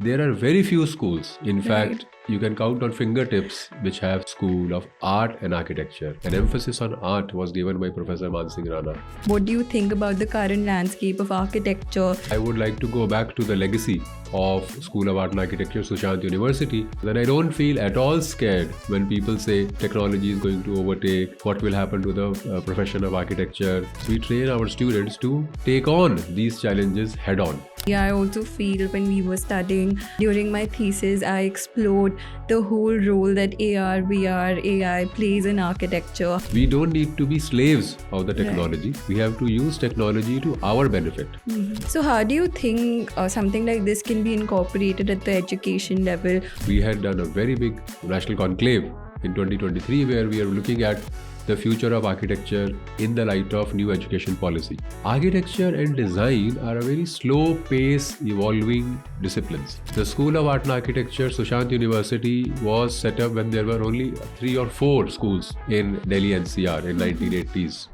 There are very few schools. In Right. fact, you can count on fingertips which have school of art and architecture. An emphasis on art was given by Professor Mansingh Rana. What do you think about the current landscape of architecture? I would like to go back to the legacy of School of Art and Architecture, Sushant University. Then I don't feel at all scared when people say technology is going to overtake, what will happen to the profession of architecture. So we train our students to take on these challenges head on. Yeah, I also feel when we were studying during my thesis, I explored the whole role that AR, VR, AI plays in architecture. We don't need to be slaves of the technology. We have to use technology to our benefit. So, how do you think something like this can be incorporated at the education level? We had done a very big national conclave in 2023 where we are looking at the future of architecture in the light of new education policy. Architecture and design are a very slow pace evolving disciplines. The School of Art and Architecture, Sushant University, was set up when there were only 3 or 4 schools in Delhi NCR in 1980s.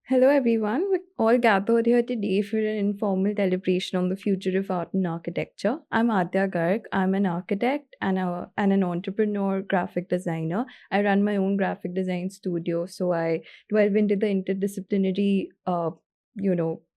Hello, everyone. We're all gathered here today for an informal deliberation on the future of art and architecture. I'm Adya Garg. I'm an architect and an entrepreneur graphic designer. I run my own graphic design studio, so I delve into the interdisciplinary,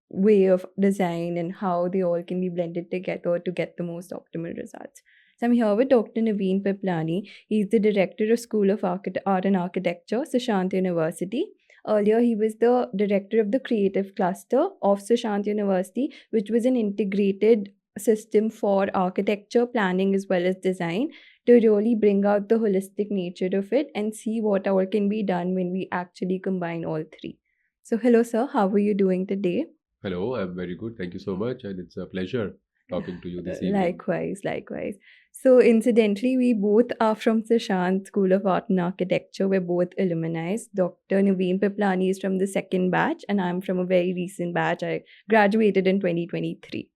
way of design and how they all can be blended together to get the most optimal results. So I'm here with Dr. Naveen Piplani. He's the director of School of Art and Architecture, Sushant University. Earlier, he was the director of the creative cluster of Sushant University, which was an integrated system for architecture, planning, as well as design to really bring out the holistic nature of it and see what all can be done when we actually combine all three. So, hello, sir. How are you doing today? Hello, I'm very good. Thank you so much. And it's a pleasure talking to you this evening. Likewise. So, incidentally, we both are from Sushant School of Art and Architecture. We're both alumni. Dr. Naveen Piplani is from the second batch, and I'm from a very recent batch. I graduated in 2023.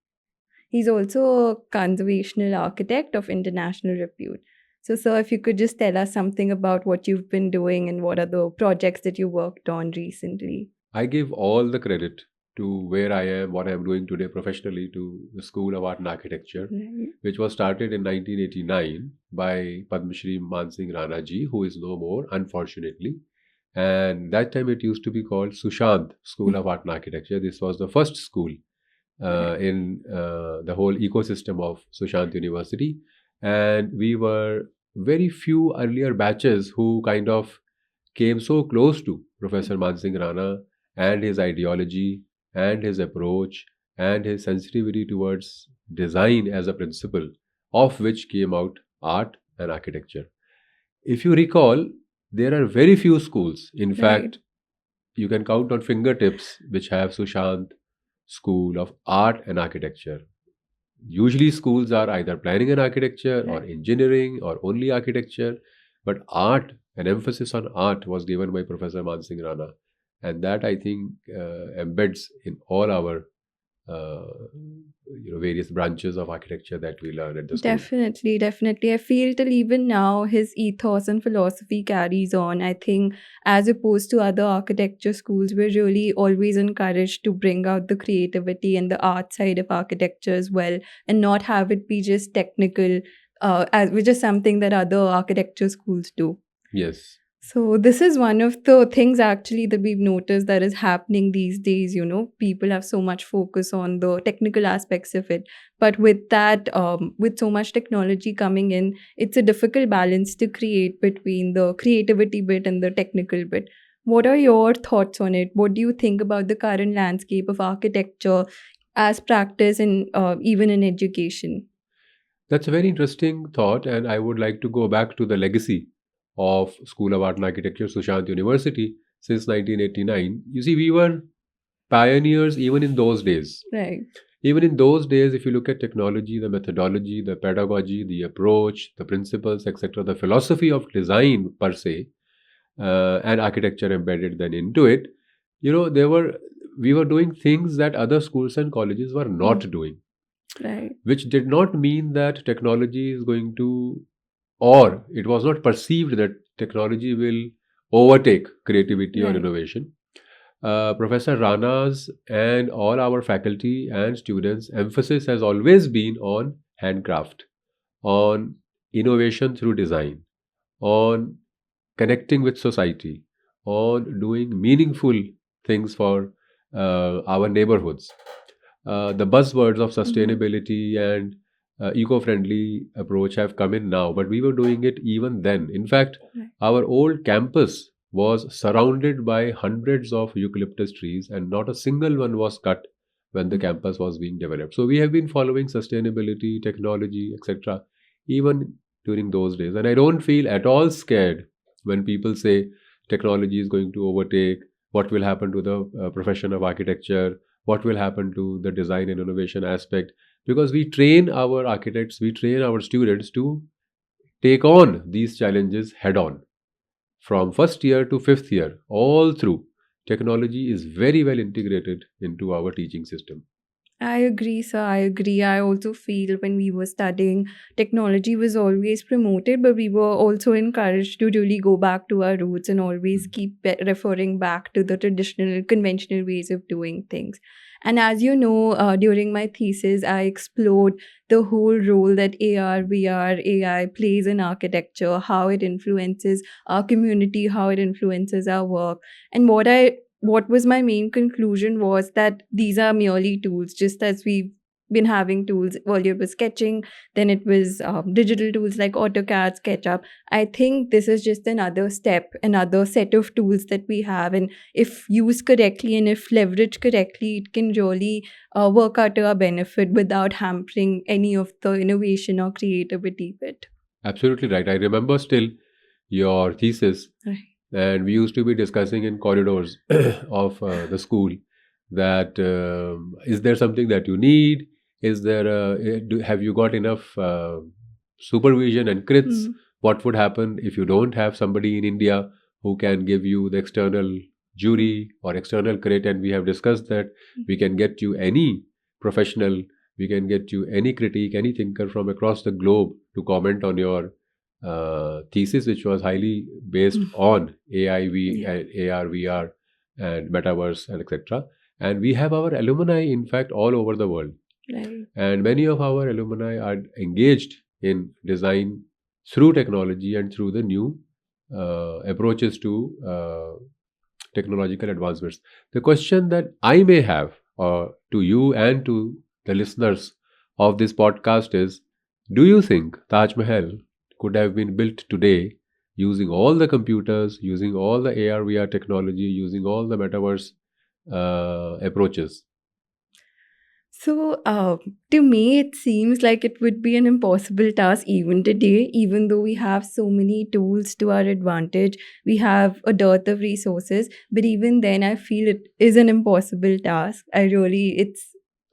He's also a conservational architect of international repute. So, sir, if you could just tell us something about what you've been doing and what are the projects that you worked on recently. I give all the credit to where I am, what I am doing today professionally to the School of Art and Architecture, Right. which was started in 1989 by Padma Shri Mansingh Rana ji, who is no more, unfortunately. And that time it used to be called Sushant School of Art and Architecture. This was the first school in the whole ecosystem of Sushant University. And we were very few earlier batches who kind of came so close to Professor Mansingh Rana and his ideology and his approach and his sensitivity towards design as a principle, of which came out art and architecture. If you recall, there are very few schools. In fact, you can count on fingertips which have Sushant School of Art and Architecture. Usually, schools are either planning and architecture or engineering or only architecture, but art, an emphasis on art, was given by Professor Mansingh Rana, and that I think embeds in all our various branches of architecture that we learn at the school. Definitely. I feel till even now his ethos and philosophy carries on. I think as opposed to other architecture schools, we're really always encouraged to bring out the creativity and the art side of architecture as well, and not have it be just technical, which is something that other architecture schools do. Yes. So this is one of the things actually that we've noticed that is happening these days. People have so much focus on the technical aspects of it, but with that, with so much technology coming in, it's a difficult balance to create between the creativity bit and the technical bit. What are your thoughts on it? What do you think about the current landscape of architecture as practice and even in education? That's a very interesting thought, and I would like to go back to the legacy of School of Art and Architecture, Sushant University, since 1989. You see, we were pioneers even in those days. Right. Even in those days, if you look at technology, the methodology, the pedagogy, the approach, the principles, etc., the philosophy of design per se, and architecture embedded then into it, we were doing things that other schools and colleges were not doing. Right. Which did not mean that technology is going to, or it was not perceived that technology will overtake creativity or Right. innovation. Professor Rana's and all our faculty and students' emphasis has always been on handcraft, on innovation through design, on connecting with society, on doing meaningful things for our neighborhoods. The buzzwords of Mhm. sustainability and eco-friendly approach have come in now, but we were doing it even then. In fact, Right. our old campus was surrounded by hundreds of eucalyptus trees, and not a single one was cut when the Mhm. campus was being developed. So we have been following sustainability, technology, etc., even during those days. And I don't feel at all scared when people say technology is going to overtake, what will happen to the profession of architecture, what will happen to the design and innovation aspect, because we train our architects, we train our students to take on these challenges head on from first year to fifth year, all through. Technology is very well integrated into our teaching system. I agree, sir. I agree. I also feel when we were studying, technology was always promoted, but we were also encouraged to really go back to our roots and always keep referring back to the traditional, conventional ways of doing things. And as you know, during my thesis, I explored the whole role that AR, VR, AI plays in architecture, how it influences our community, how it influences our work. And what was my main conclusion was that these are merely tools, just as we've been having tools earlier with sketching, then it was digital tools like AutoCAD, SketchUp. I think this is just another step, another set of tools that we have, and if used correctly and if leveraged correctly, it can really work out to our benefit without hampering any of the innovation or creativity bit. Absolutely right. I remember still your thesis, Right. and we used to be discussing in corridors of the school that is there something that you need, is there have you got enough supervision and crits, Mm. what would happen if you don't have somebody in India who can give you the external Mm. jury or external crit. And we have discussed that we can get you any professional, we can get you any critique, any thinker from across the globe to comment on your thesis, which was highly based Mm. on AI, Yeah. AR, VR, and metaverse, and etc. And we have our alumni, in fact, all over the world. Right. And many of our alumni are engaged in design through technology and through the new approaches to technological advancements. The question that I may have to you and to the listeners of this podcast is, do you think Taj Mahal could have been built today using all the computers, using all the AR, VR technology, using all the metaverse approaches? So, to me, it seems like it would be an impossible task even today, even though we have so many tools to our advantage. We have a dearth of resources, but even then, I feel it is an impossible task.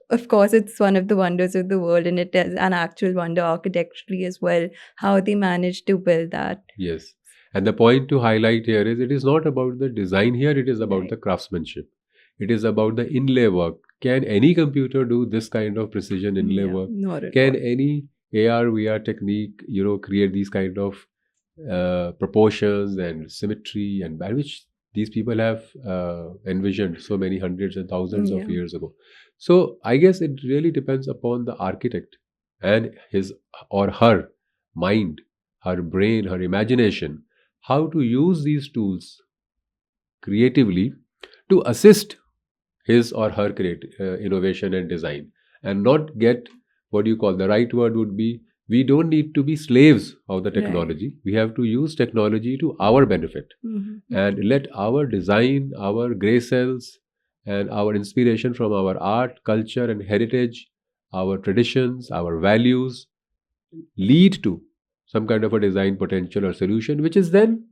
Of course, it's one of the wonders of the world, and it is an actual wonder architecturally as well, how they managed to build that. Yes. And the point to highlight here is it is not about the design here, it is about Right. the craftsmanship. It is about the inlay work. Can any computer do this kind of precision inlay Yeah, work? not at Can all. any AR, VR technique, create these kind of proportions and symmetry and by which these people have envisioned so many hundreds and thousands of Yeah. years ago? So I guess it really depends upon the architect and his or her mind, her brain, her imagination, how to use these tools creatively to assist his or her innovation and design, and not get what you call, the right word would be, we don't need to be slaves of the Right. technology. We have to use technology to our benefit Mhm. and let our design, our gray cells, and our inspiration from our art, culture, and heritage, our traditions, our values lead to some kind of a design potential or solution, which is then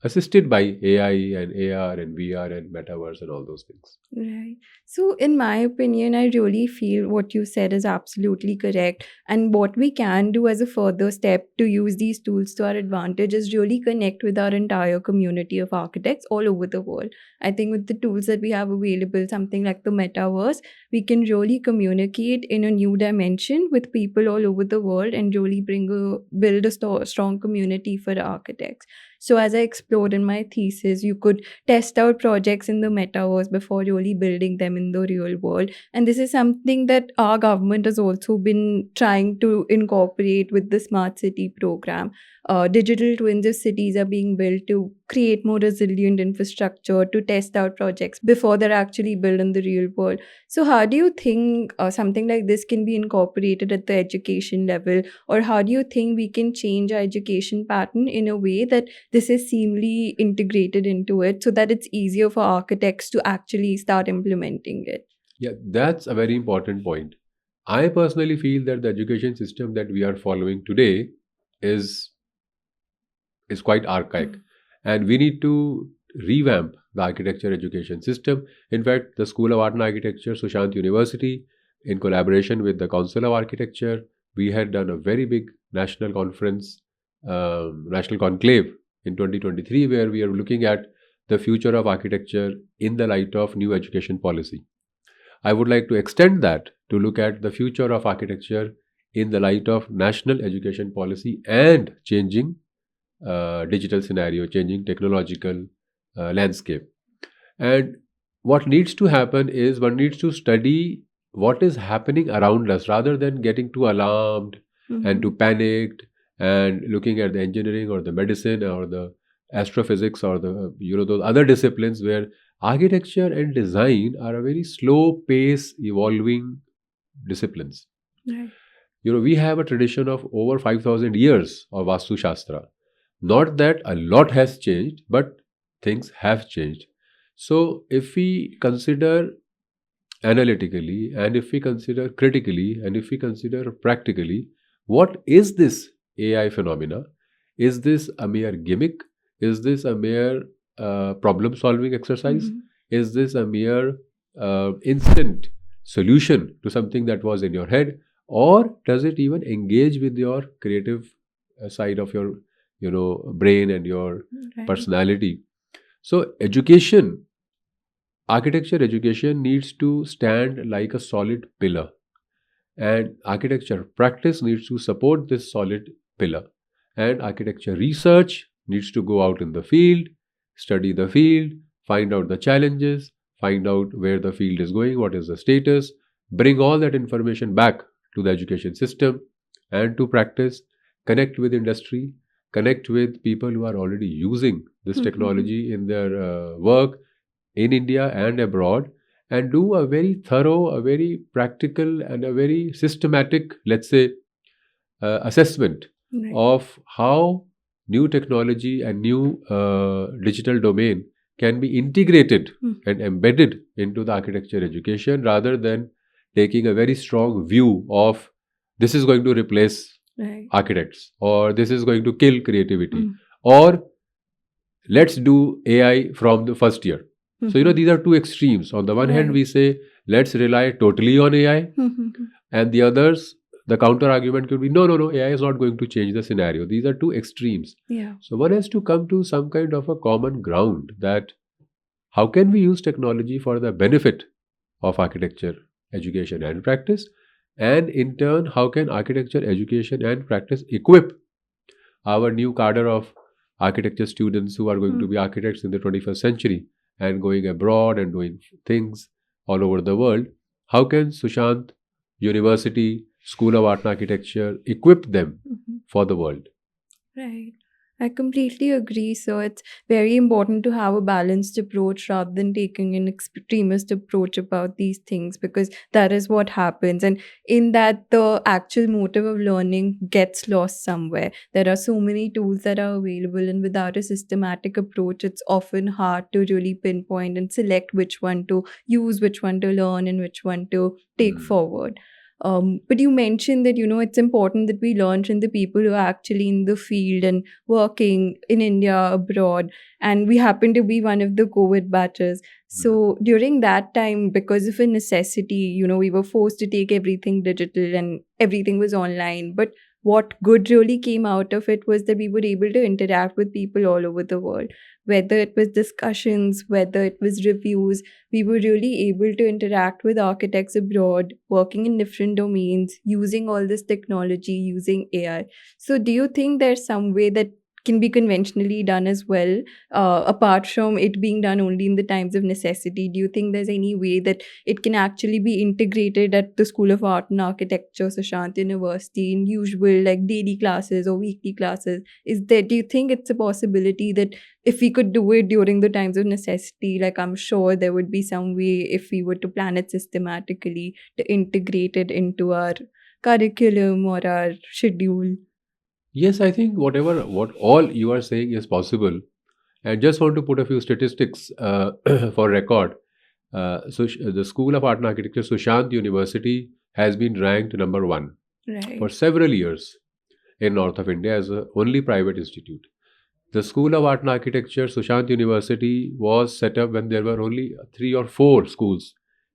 assisted by AI and AR and VR and metaverse and all those things. Right. So, in my opinion, I really feel what you said is absolutely correct. And what we can do as a further step to use these tools to our advantage is really connect with our entire community of architects all over the world. I think with the tools that we have available, something like the metaverse, we can really communicate in a new dimension with people all over the world and really build a strong community for architects. So as I explored in my thesis, you could test out projects in the metaverse before really building them in the real world. And this is something that our government has also been trying to incorporate with the smart city program. Digital twins of cities are being built to create more resilient infrastructure, to test out projects before they're actually built in the real world. So how do you think something like this can be incorporated at the education level, or how do you think we can change our education pattern in a way that this is seamlessly integrated into it, so that it's easier for architects to actually start implementing it? Yeah, that's a very important point. I personally feel that the education system that we are following today is is quite archaic, and we need to revamp the architecture education system. In fact, the School of Art and Architecture, Sushant University, in collaboration with the Council of Architecture, we had done a very big national conference, national conclave in 2023, where we are looking at the future of architecture in the light of new education policy. I would like to extend that to look at the future of architecture in the light of national education policy and changing digital scenario, changing technological landscape. And what needs to happen is one needs to study what is happening around us rather than getting too alarmed and too panicked and looking at the engineering or the medicine or the astrophysics or the those other disciplines where architecture and design are a very slow pace evolving disciplines. Right. We have a tradition of over 5,000 years of Vastu Shastra. Not that a lot has changed, but things have changed. So, if we consider analytically, and if we consider critically, and if we consider practically, what is this AI phenomena? Is this a mere gimmick? Is this a mere problem solving exercise? Is this a mere instant solution to something that was in your head? Or does it even engage with your creative side of your brain and your Right. personality? So architecture education needs to stand like a solid pillar, and architecture practice needs to support this solid pillar, and architecture research needs to go out in the field, study the field, find out the challenges, find out where the field is going, what is the status, bring all that information back to the education system and to practice, connect with industry, connect with people who are already using this technology in their work in India and abroad, and do a very thorough, a very practical, and a very systematic, let's say, assessment Right. of how new technology and new digital domain can be integrated and embedded into the architecture education, rather than taking a very strong view of this is going to replace Right. architects, or this is going to kill creativity, or let's do AI from the first year. So, these are two extremes. On the one hand, Right. we say, let's rely totally on AI. And the others, the counter argument could be, no, AI is not going to change the scenario. These are two extremes. Yeah. So, one has to come to some kind of a common ground that how can we use technology for the benefit of architecture, education, and practice? And in turn, how can architecture, education, and practice equip our new cadre of architecture students who are going to be architects in the 21st century and going abroad and doing things all over the world? How can Sushant University, School of Art and Architecture equip them for the world? Right. I completely agree. So it's very important to have a balanced approach rather than taking an extremist approach about these things, because that is what happens. And in that, the actual motive of learning gets lost somewhere. There are so many tools that are available, and without a systematic approach, it's often hard to really pinpoint and select which one to use, which one to learn, and which one to take forward. But you mentioned that, it's important that we learn from the people who are actually in the field and working in India, abroad. And we happen to be one of the COVID batches. So during that time, because of a necessity, we were forced to take everything digital and everything was online. But what good really came out of it was that we were able to interact with people all over the world, whether it was discussions, whether it was reviews. We were really able to interact with architects abroad, working in different domains, using all this technology, using AI. So do you think there's some way that can be conventionally done as well, apart from it being done only in the times of necessity? Do you think there's any way that it can actually be integrated at the School of Art and Architecture, Sushant University, in usual like daily classes or weekly classes? Do you think it's a possibility that if we could do it during the times of necessity, like I'm sure there would be some way, if we were to plan it systematically, to integrate it into our curriculum or our schedule? Yes, I think what all you are saying is possible. And just want to put a few statistics for record. The School of Art and Architecture, Sushant University, has been ranked number one for Right. several years in north of India as the only private institute. The School of Art and Architecture, Sushant University, was set up when there were only 3 or 4 schools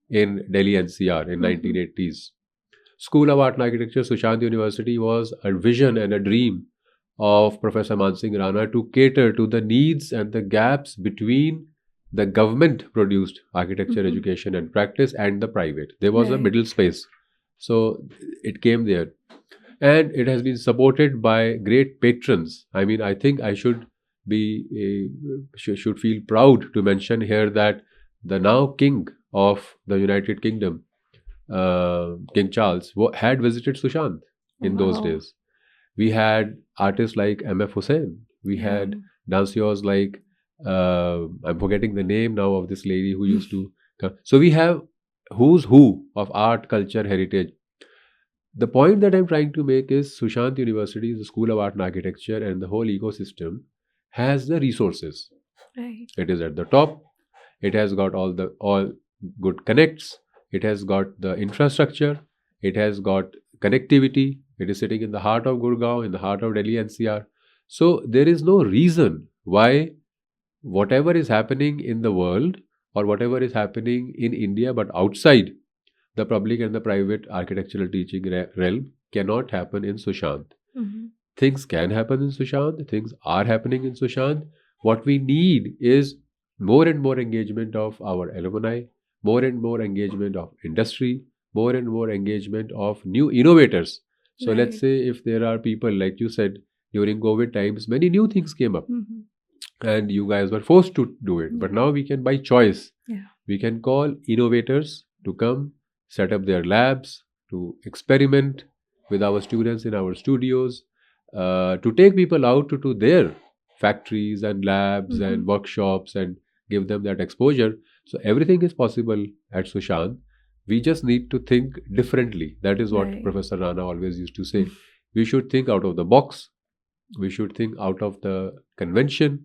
in Delhi NCR in Mhm. 1980s. School of Art and Architecture, Sushant University, was a vision and a dream of Professor Mansingh Rana to cater to the needs and the gaps between the government produced architecture Mhm. education and practice and the private. There was a Right. middle space. So it came there. And it has been supported by great patrons. I mean, I think I should should feel proud to mention here that the now king of the United Kingdom, King Charles, had visited Sushant in those Wow. days. We had artists like M.F. Hussain. We Yeah. had dancers like, I'm forgetting the name now of this lady who used to come. So we have who's who of art, culture, heritage. The point that I'm trying to make is Sushant University, the School of Art and Architecture, and the whole ecosystem has the resources. Right. It is at the top. It has got all good connects. It has got the infrastructure. It has got connectivity. It is sitting in the heart of Gurgaon, in the heart of Delhi NCR. So there is no reason why whatever is happening in the world or whatever is happening in India but outside the public and the private architectural teaching realm cannot happen in Sushant. Mhm. Things can happen in Sushant, things are happening in Sushant. What we need is more and more engagement of our alumni, more and more engagement of industry, more and more engagement of new innovators. So let's Right. say if there are people, like you said, during COVID times, many new things came up Mhm. and you guys were forced to do it. But Yeah. now we can, by choice, Yeah. we can call innovators to come, set up their labs, to experiment with our students in our studios, to take people out to their factories and labs and Mhm. workshops and give them that exposure. So everything is possible at Sushant. We just need to think differently. That is what Right. Professor Rana always used to say. We should think out of the box. We should think out of the convention.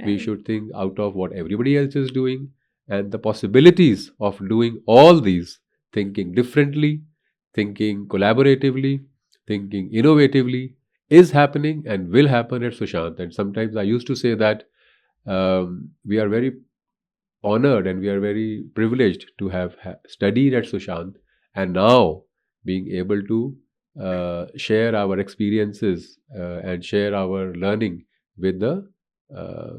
We Right. should think out of what everybody else is doing and the possibilities of doing all these, thinking differently, thinking collaboratively, thinking innovatively, is happening and will happen at Sushant. And sometimes I used to say that we are very honored and we are very privileged to have studied at Sushant and now being able to share our experiences and share our learning with the uh,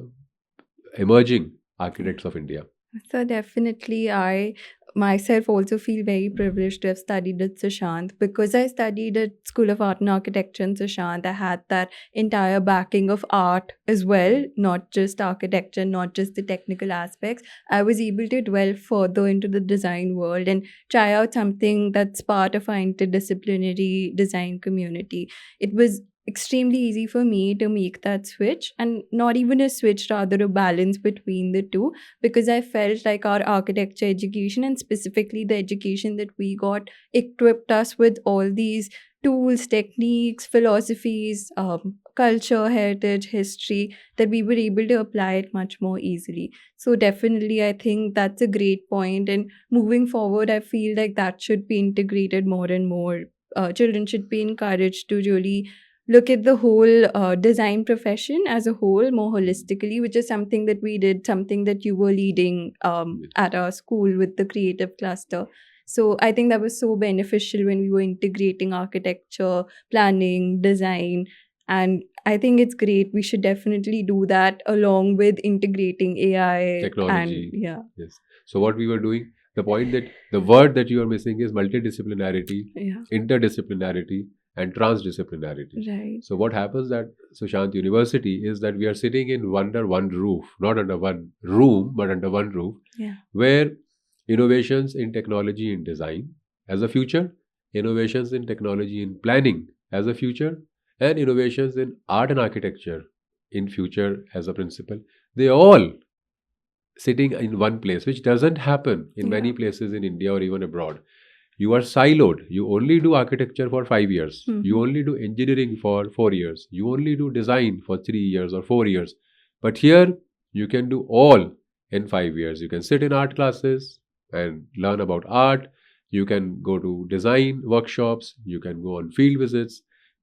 emerging architects of India. So definitely, I myself also feel very privileged to have studied at Sushant, because I studied at School of Art and Architecture in Sushant. I had that entire backing of art as well, not just architecture, not just the technical aspects. I was able to dwell further into the design world and try out something that's part of our interdisciplinary design community. It was extremely easy for me to make that switch, and not even a switch, rather a balance between the two, because I felt like our architecture education, and specifically the education that we got, equipped us with all these tools, techniques, philosophies, culture, heritage, history, that we were able to apply it much more easily. So, definitely, I think that's a great point. And moving forward, I feel like that should be integrated more and more. Children should be encouraged to really look at the whole design profession as a whole more holistically, which is something that we did, something that you were leading Yes. at our school with the creative cluster. So I think that was so beneficial when we were integrating architecture, planning, design. And I think it's great. We should definitely do that along with integrating AI and Technology. yeah. Yes. So what we were doing, the point that the word that you are missing is multidisciplinarity, Yeah. interdisciplinarity, and transdisciplinarity. Right. So what happens at Sushant University is that we are sitting in under one roof, not under one room, but under one roof, Yeah. where innovations in technology and design as a future, innovations in technology in planning as a future, and innovations in art and architecture in future as a principle, they all sitting in one place, which doesn't happen in many Yeah. places in India or even abroad. You are siloed. You only do architecture for 5 years. You Mhm. only do engineering for 4 years. You only do design for 3 years or 4 years. But here, you can do all in 5 years. You can sit in art classes and learn about art. You can go to design workshops. You can go on field visits.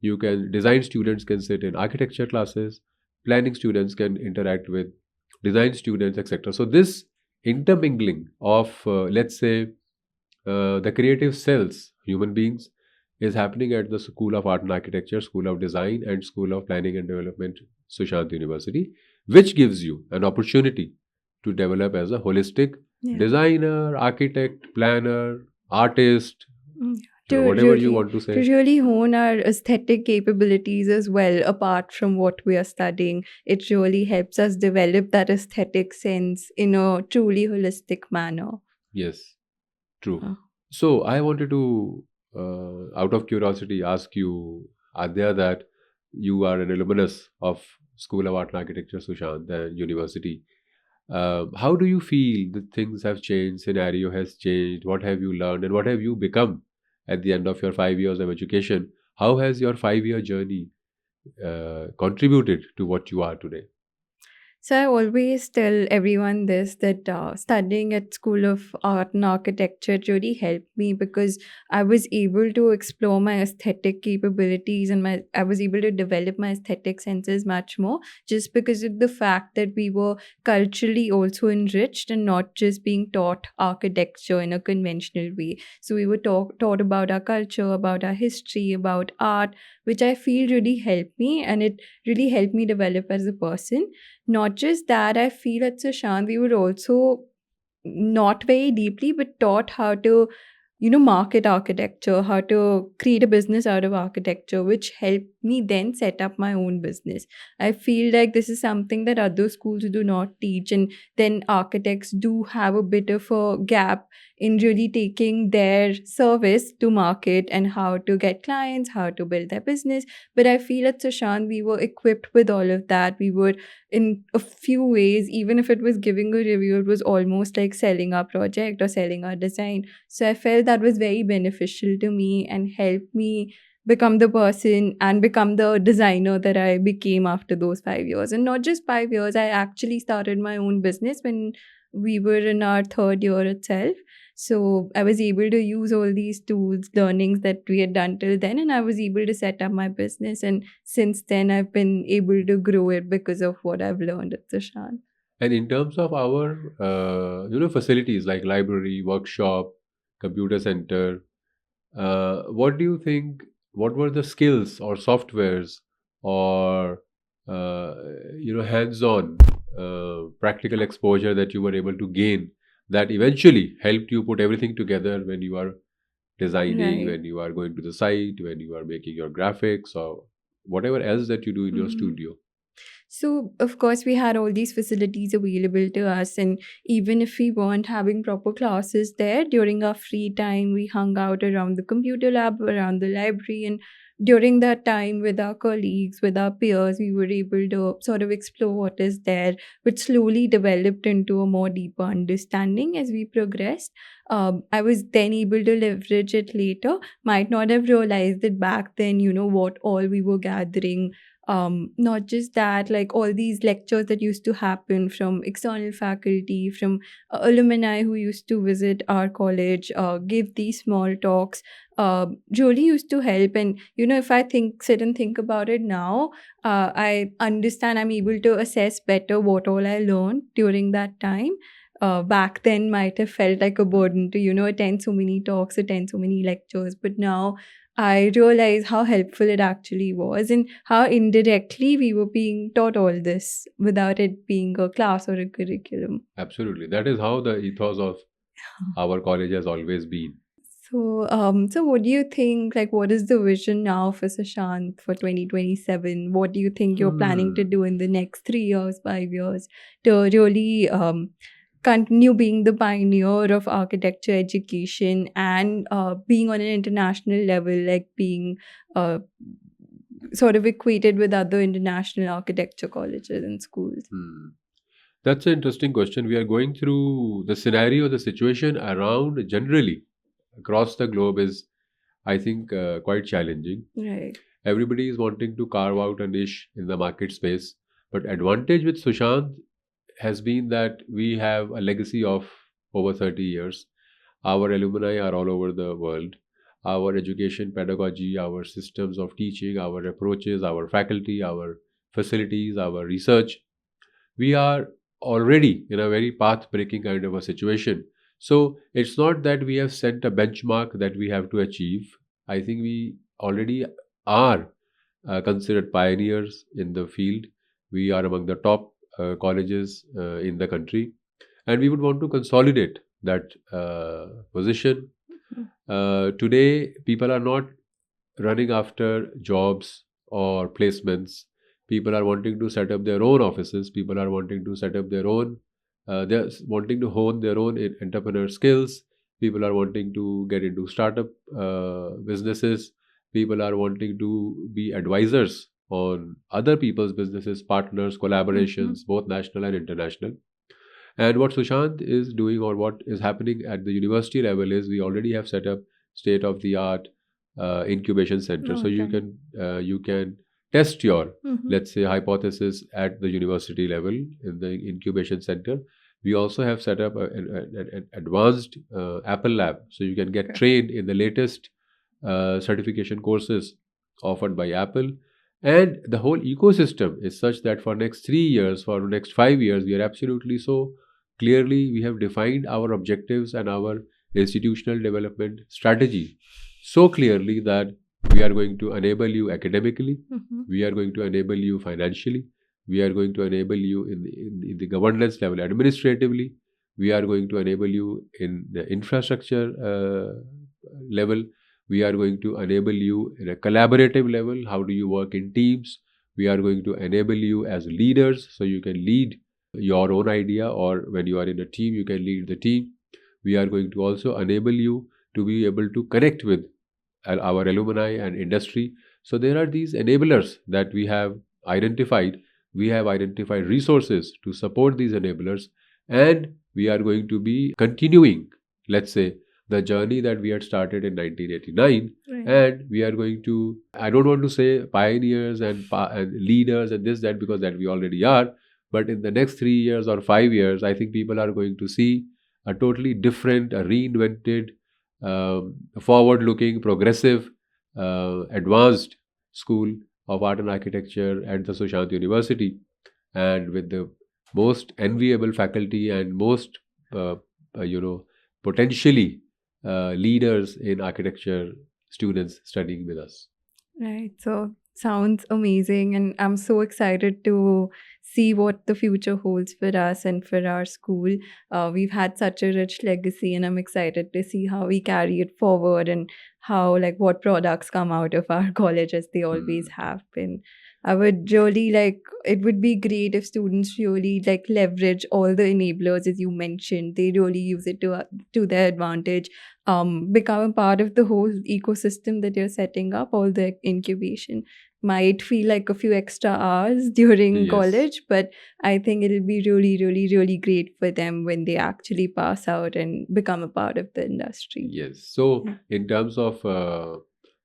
You can design students can sit in architecture classes. Planning students can interact with design students, etc. So this intermingling of, let's say, the creative cells, human beings, is happening at the School of Art and Architecture, School of Design, and School of Planning and Development, Sushant University, which gives you an opportunity to develop as a holistic Yeah. designer, architect, planner, artist, Mm. whatever you want to To say. really hone our aesthetic capabilities as well, apart from what we are studying, it really helps us develop that aesthetic sense in a truly holistic manner. Yes, true. Uh, So I wanted to, out of curiosity, ask you, Adya, that you are an alumnus of School of Art and Architecture, Sushant, and University. How do you feel that things have changed, scenario has changed? What have you learned, and what have you become at the end of your 5 years of education? How has your 5 year journey contributed to what you are today? So I always tell everyone this that studying at School of Art and Architecture really helped me because I was able to explore my aesthetic capabilities and I was able to develop my aesthetic senses much more just because of the fact that we were culturally also enriched and not just being taught architecture in a conventional way. So we were taught about our culture, about our history, about art, which I feel really helped me and it really helped me develop as a person. Not just that, I feel at Sushant, we were also not very deeply, but taught how to, market architecture, how to create a business out of architecture, which helped me then set up my own business. I feel like this is something that other schools do not teach, and then architects do have a bit of a gap in really taking their service to market and how to get clients, how to build their business. But I feel at Sushant, we were equipped with all of that. We were in a few ways, even if it was giving a review, it was almost like selling our project or selling our design. So I felt that was very beneficial to me and helped me become the person and become the designer that I became after those 5 years. And not just 5 years, I actually started my own business when we were in our third year itself. So I was able to use all these tools, learnings that we had done till then, and I was able to set up my business. And since then, I've been able to grow it because of what I've learned at Sushant. And in terms of our, facilities like library, workshop, computer center, what do you think? What were the skills or softwares or hands-on practical exposure that you were able to gain that eventually helped you put everything together when you are designing, Right. when you are going to the site, when you are making your graphics or whatever else that you do in your Mhm. studio? So, of course, we had all these facilities available to us. And even if we weren't having proper classes there, during our free time, we hung out around the computer lab, around the library. And during that time, with our colleagues, with our peers, we were able to sort of explore what is there, which slowly developed into a more deeper understanding as we progressed. I was then able to leverage it later. Might not have realized it back then, what all we were gathering. Not just that, like all these lectures that used to happen from external faculty, from alumni who used to visit our college, give these small talks, really used to help. And if I sit and think about it now, I understand, I'm able to assess better what all I learned during that time. Back then might have felt like a burden to attend so many talks, attend so many lectures, but now I realized how helpful it actually was and how indirectly we were being taught all this without it being a class or a curriculum. Absolutely. That is how the ethos of our college has always been. So what do you think? Like, what is the vision now for Sushant for 2027? What do you think you're planning to Hmm. do in the next 3 years, 5 years to really continue being the pioneer of architecture education and being on an international level, like being uh, sort of equated with other international architecture colleges and schools? Hmm. That's an interesting question. We are going through the scenario, the situation around generally across the globe is, I think, quite challenging. Right. Everybody is wanting to carve out a niche in the market space. But advantage with Sushant has been that we have a legacy of over 30 years. Our alumni are all over the world. Our education pedagogy, our systems of teaching, our approaches, our faculty, our facilities, our research, we are already in a very path breaking kind of a situation. So it's not that we have set a benchmark that we have to achieve. I think we already are considered pioneers in the field. We are among the top colleges in the country, and we would want to consolidate that position. Mhm. Today, people are not running after jobs or placements. People are wanting to set up their own offices. People are wanting to set up their own. They're wanting to hone their own entrepreneur skills. People are wanting to get into startup businesses. People are wanting to be advisors on other people's businesses, partners, Mhm. collaborations, both national and international. And what Sushant is doing, or what is happening at the university level, is we already have set up state of the art incubation center. So All right. you can test your, Mhm. let's say, hypothesis at the university level in the incubation center. We also have set up an advanced Apple lab, so you can get Okay. trained in the latest certification courses offered by Apple. And the whole ecosystem is such that for next 3 years, for next 5 years, we are absolutely so clearly, we have defined our objectives and our institutional development strategy so clearly that we are going to enable you academically, Mhm. we are going to enable you financially, we are going to enable you in the governance level administratively, we are going to enable you in the infrastructure level, we are going to enable you in a collaborative level. How do you work in teams? We are going to enable you as leaders so you can lead your own idea, or when you are in a team you can lead the team. We are going to also enable you to be able to connect with our alumni and industry. So there are these enablers that we have identified. We have identified resources to support these enablers, and we are going to be continuing, let's say, the journey that we had started in 1989. Right. And we are going to, I don't want to say pioneers and leaders and this that, because that we already are, but in the next 3 years or 5 years, I think people are going to see a totally different, a reinvented, forward looking, progressive, advanced school of art and architecture at the Sushant University, and with the most enviable faculty and most, uh, you know, potentially leaders in architecture, students studying with us. Right. So sounds amazing. And I'm so excited to see what the future holds for us and for our school. We've had such a rich legacy, and I'm excited to see how we carry it forward and how, like, what products come out of our college as they always Hmm. have been. I would really like it would be great if students really like leverage all the enablers as you mentioned. They really use it to their advantage, become a part of the whole ecosystem that you're setting up. All the incubation might feel like a few extra hours during Yes. college, but I think it'll be really, really, really great for them when they actually pass out and become a part of the industry. Yes. So, Yeah. in terms of,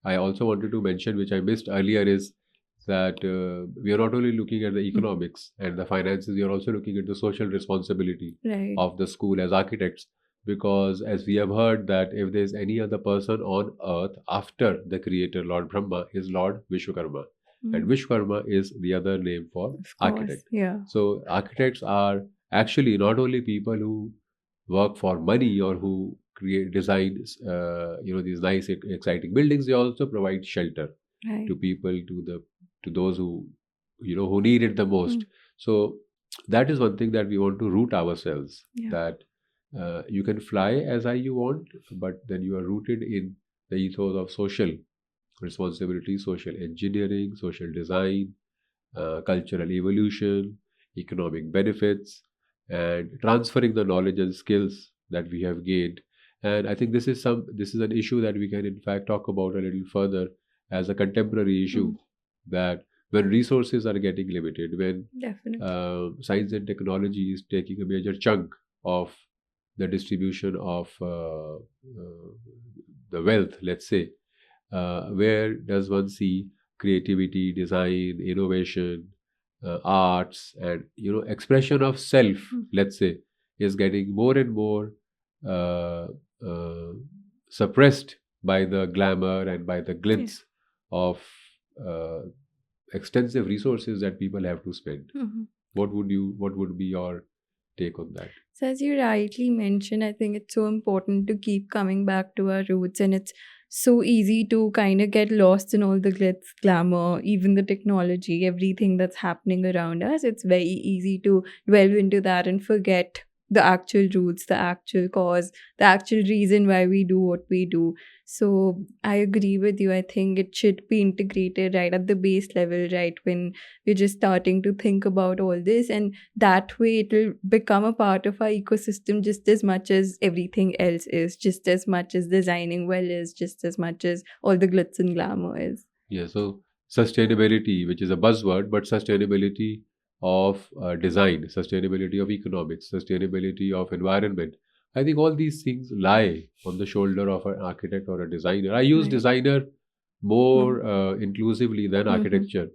I also wanted to mention, which I missed earlier, is that we are not only looking at the Mhm. economics and the finances, we are also looking at the social responsibility Right. of the school as architects. Because, as we have heard, that if there's any other person on earth after the creator, Lord Brahma, is Lord Vishwakarma. And Mm. Vishwakarma is the other name for Of course. architect. Yeah. So, architects are actually not only people who work for money or who create design these nice exciting buildings. They also provide shelter Right. to people, to those who who need it the most. Mm. So that is one thing that we want to root ourselves, Yeah. that You can fly as high you want, but then you are rooted in the ethos of social responsibility, social engineering, social design, cultural evolution, economic benefits, and transferring the knowledge and skills that we have gained. And I think this is an issue that we can in fact talk about a little further as a contemporary issue, Mhm. that when resources are getting limited, when Definitely. science and technology is taking a major chunk of the distribution of the wealth, let's say, where does one see creativity, design, innovation, arts, and expression of self, Mm. let's say, is getting more and more uh, uh, suppressed by the glamour and by the Yeah. glitz of uh, extensive resources that people have to spend. Mhm. What would be your take on that? So, as you rightly mentioned, I think it's so important to keep coming back to our roots, and it's so easy to kind of get lost in all the glitz, glamour, even the technology, everything that's happening around us. It's very easy to delve into that and forget the actual roots, the actual cause, the actual reason why we do what we do. So, I agree with you. I think it should be integrated right at the base level, right when we're just starting to think about all this, and that way it will become a part of our ecosystem just as much as everything else is, just as much as designing well is, just as much as all the glitz and glamour is. Yeah, so sustainability, which is a buzzword, but sustainability of design, sustainability of economics, sustainability of environment. I think all these things lie on the shoulder of an architect or a designer. I use Right. designer Mm-hmm. more inclusively than Mm-hmm. architecture.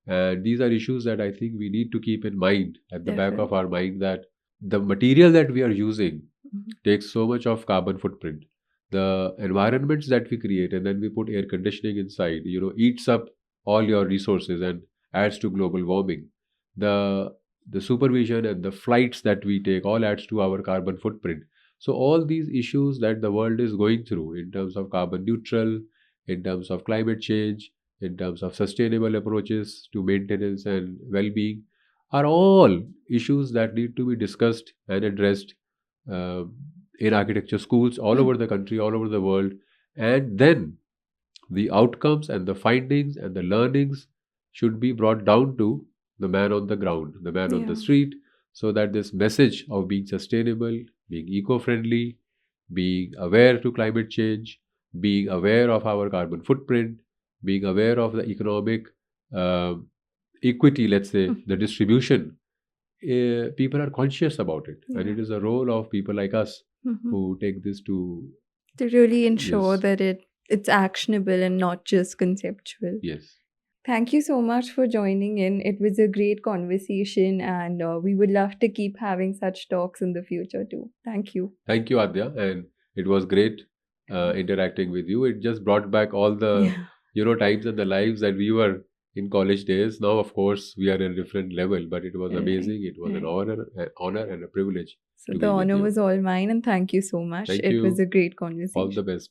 And these are issues that I think we need to keep in mind at the back of Definitely. our mind, that the material that we are using Mhm. takes so much of carbon footprint. The environments that we create and then we put air conditioning inside, eats up all your resources and adds to global warming. The the supervision and the flights that we take all adds to our carbon footprint. So all these issues that the world is going through in terms of carbon neutral, in terms of climate change, in terms of sustainable approaches to maintenance and well-being, are all issues that need to be discussed and addressed uh, in architecture schools all over Mm. the country, all over the world. And then the outcomes and the findings and the learnings should be brought down to the man on the ground, the man on the Yeah. street, so that this message of being sustainable, being eco friendly, being aware to climate change, being aware of our carbon footprint, being aware of the economic uh, equity, let's say, Mm. the distribution, people are conscious about it, and Yeah. it is a role of people like us Mhm. who take this to. To really ensure Yes, that it's actionable and not just conceptual. yes. Thank you so much for joining in. It was a great conversation, and we would love to keep having such talks in the future too. Thank you. Thank you, Adya, and it was great interacting with you. It just brought back all the Yeah, times and the lives that we were in college days. Now, of course, we are at a different level, but it was right, amazing. It was right. an honor and a privilege So to the be with honor you. was all mine, and thank you so much. Thank It was you. a great All the conversation. best.